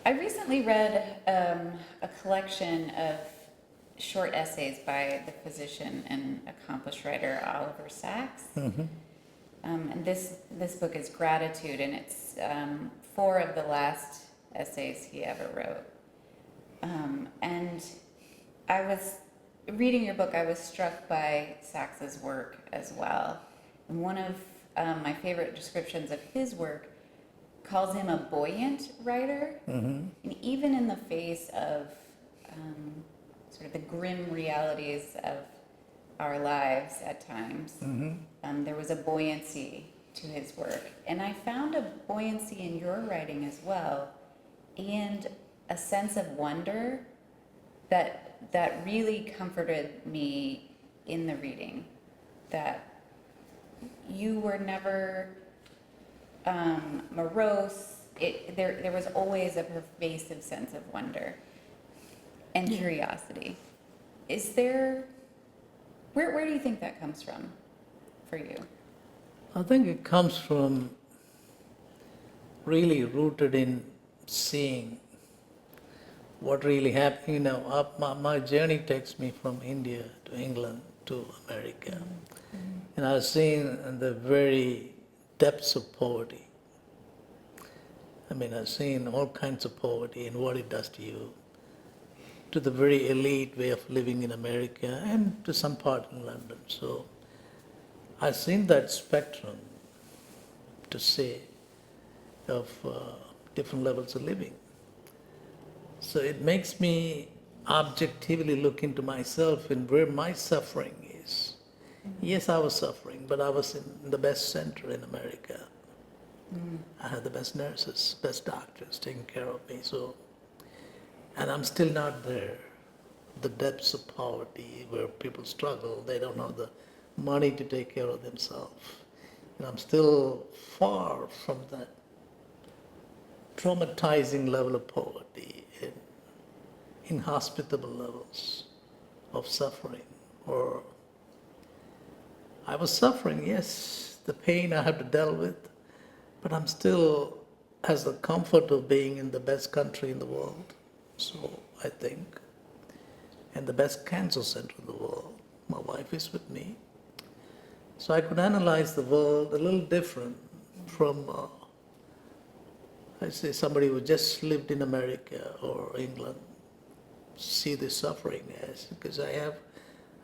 I recently read a collection of short essays by the physician and accomplished writer Oliver Sacks. And this book is Gratitude, and it's four of the last essays he ever wrote. And I was reading your book, I was struck by Sacks's work as well. And one of my favorite descriptions of his work calls him a buoyant writer. And even in the face of sort of the grim realities of our lives at times, there was a buoyancy to his work. And I found a buoyancy in your writing as well, and a sense of wonder that really comforted me in the reading, that you were never morose. There was always a pervasive sense of wonder and curiosity. Is there, where do you think that comes from for you? I think it comes from really rooted in seeing what really happened. You know, my journey takes me from India to England to America. And I've seen the very depths of poverty. I mean, I've seen all kinds of poverty and what it does to you, to the very elite way of living in America and to some part in London. So I've seen that spectrum, to say, of different levels of living. So it makes me objectively look into myself and where my suffering is. Yes, I was suffering, but I was in the best center in America. I had the best nurses, best doctors taking care of me. So, and I'm still not there. The depths of poverty where people struggle, they don't have the money to take care of themselves. And I'm still far from that traumatizing level of poverty, inhospitable levels of suffering. Or I was suffering, yes, the pain I have to deal with, but I'm still has the comfort of being in the best country in the world, so I think, and the best cancer center in the world. My wife is with me. So I could analyze the world a little different from, I say, somebody who just lived in America or England, see the suffering as, because I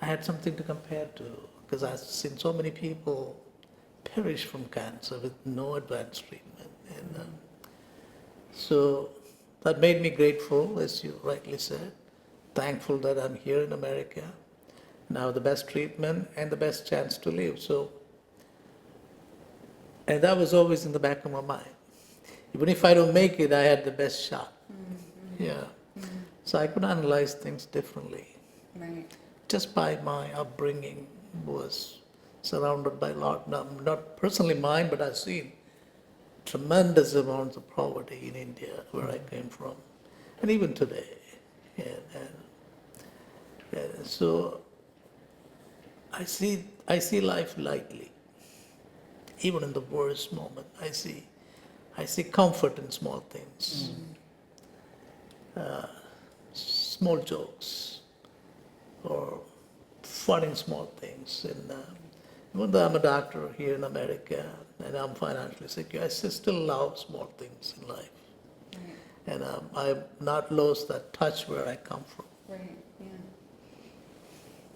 had something to compare to, because I've seen so many people perish from cancer with no advanced treatment. And so that made me grateful, as you rightly said, thankful that I'm here in America, now the best treatment and the best chance to live. So, and that was always in the back of my mind. Even if I don't make it, I had the best shot. Yeah. So I could analyze things differently. Right. Just by my upbringing, was surrounded by a lot, not personally mine, but I've seen tremendous amounts of poverty in India, where I came from, and even today. And so I see life lightly, even in the worst moment. I see comfort in small things, small jokes, or fun in small things. And even though I'm a doctor here in America and I'm financially secure, I still love small things in life. Right. And I've not lost that touch where I come from. Right, yeah.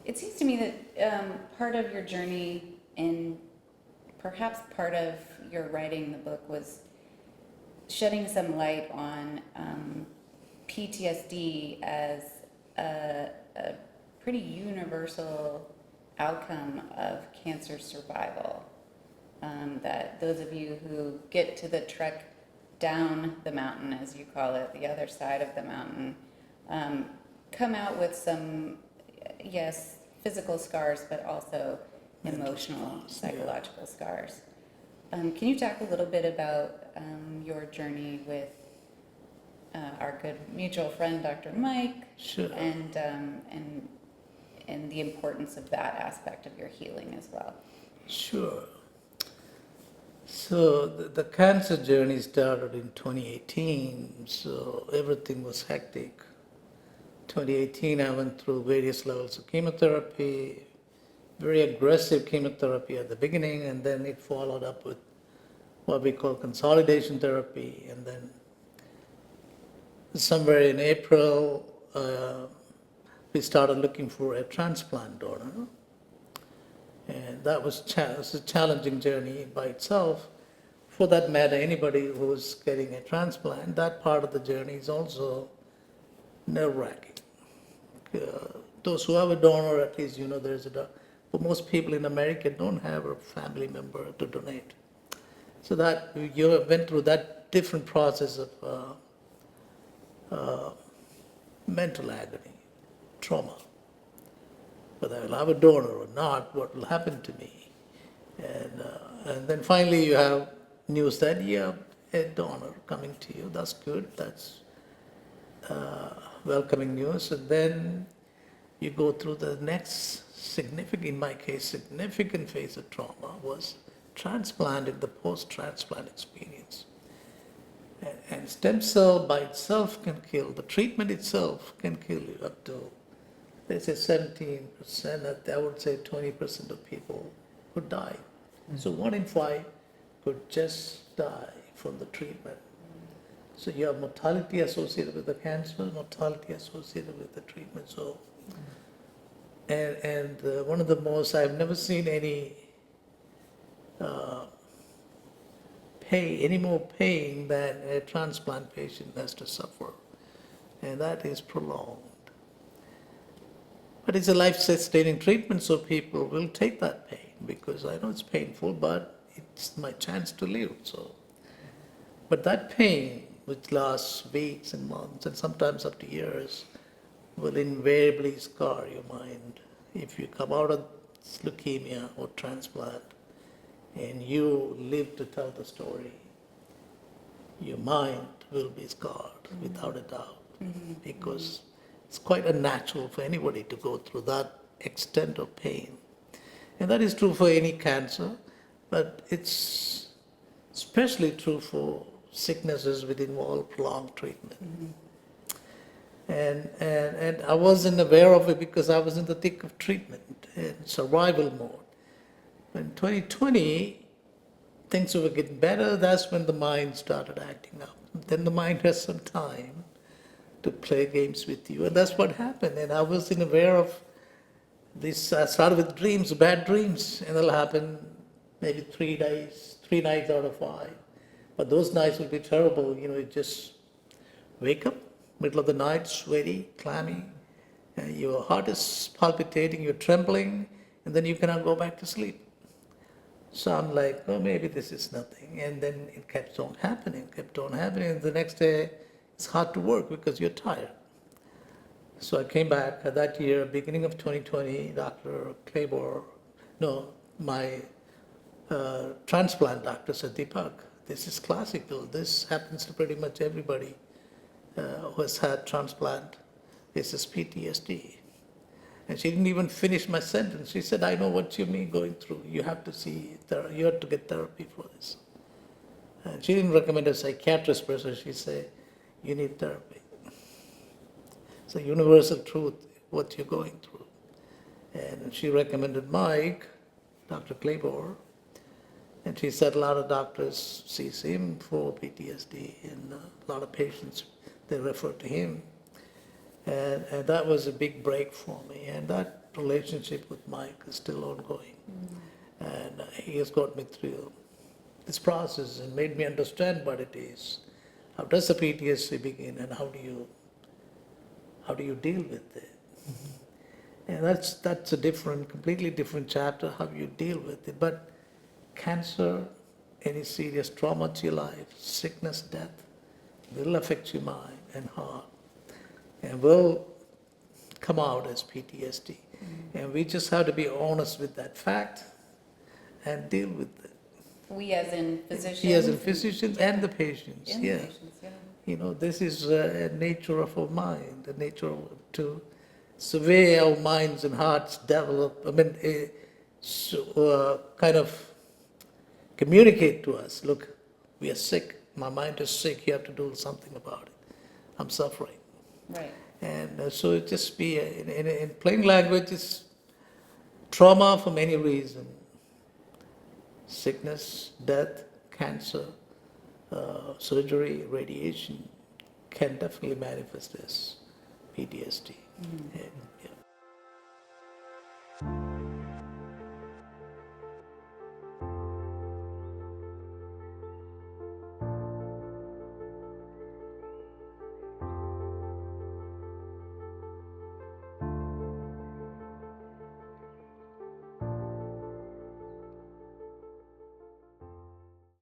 It seems to me that part of your journey and perhaps part of your writing the book was shedding some light on PTSD as a pretty universal outcome of cancer survival. That those of you who get to the trek down the mountain, as you call it, the other side of the mountain, come out with some, yes, physical scars, but also emotional, psychological scars. Can you talk a little bit about your journey with our good mutual friend, Dr. Mike, Sure. and the importance of that aspect of your healing as well? Sure. So the cancer journey started in 2018, so everything was hectic. 2018, I went through various levels of chemotherapy, very aggressive chemotherapy at the beginning, and then it followed up with what we call consolidation therapy. And then somewhere in April, we started looking for a transplant donor. And that was was a challenging journey by itself. For that matter, anybody who's getting a transplant, that part of the journey is also nerve-wracking. Those who have a donor, at least you know there's a donor. But most people in America don't have a family member to donate. So that you went through that different process of mental agony, trauma. Whether I'll have a donor or not, what will happen to me? And then finally you have news that you have a donor coming to you. That's good. That's welcoming news. And then you go through the next significant, in my case, significant phase of trauma was transplant and the post-transplant experience. And stem cell by itself can kill, the treatment itself can kill you up to, they say 17%, I would say 20% of people would die. So 1 in 5 could just die from the treatment. So you have mortality associated with the cancer, mortality associated with the treatment. So, and one of the most, I've never seen any any more pain than a transplant patient has to suffer, and that is prolonged. But it's a life-sustaining treatment, so people will take that pain because I know it's painful, but it's my chance to live. So, but that pain, which lasts weeks and months and sometimes up to years, will invariably scar your mind. If you come out of leukemia or transplant and you live to tell the story, your mind will be scarred without a doubt, because it's quite unnatural for anybody to go through that extent of pain. And that is true for any cancer, but it's especially true for sicknesses which involve prolonged treatment. And I wasn't aware of it because I was in the thick of treatment and survival mode. In 2020, things were getting better. That's when the mind started acting up. Then the mind has some time to play games with you, and that's what happened. And I wasn't aware of this. I started with dreams, bad dreams, and it'll happen maybe 3 days, 3 nights out of 5. But those nights will be terrible. You know, you just wake up, middle of the night, sweaty, clammy, your heart is palpitating, you're trembling, and then you cannot go back to sleep. So I'm like, oh, maybe this is nothing. And then it kept on happening. And the next day, it's hard to work because you're tired. So I came back that year, beginning of 2020, Dr. Claiborne, my transplant doctor said, Deepak, this is classical. This happens to pretty much everybody who has had transplant. This is PTSD. And she didn't even finish my sentence. She said, I know what you mean going through. You have to you have to get therapy for this. And she didn't recommend a psychiatrist person. She said, you need therapy. It's a universal truth, what you're going through. And she recommended Mike, Dr. Claiborne, and she said a lot of doctors sees him for PTSD, and a lot of patients, they refer to him. And that was a big break for me. And that relationship with Mike is still ongoing. And he has got me through this process and made me understand what it is. How does the PTSD begin, and how do you deal with it? And that's a completely different chapter, how you deal with it. But cancer, any serious trauma to your life, sickness, death, will affect your mind and heart, and will come out as PTSD. And we just have to be honest with that fact and deal with it. We as in physicians? We as in physicians and the patients, And yeah. the patients, yeah. You know, this is a nature of our mind, a nature of it's the way our minds and hearts develop, kind of communicate to us, look, we are sick, my mind is sick, you have to do something about it. I'm suffering. Right. And so it just be, in plain language, it's trauma for many reasons. Sickness, death, cancer, surgery, radiation can definitely manifest as PTSD. And, yeah.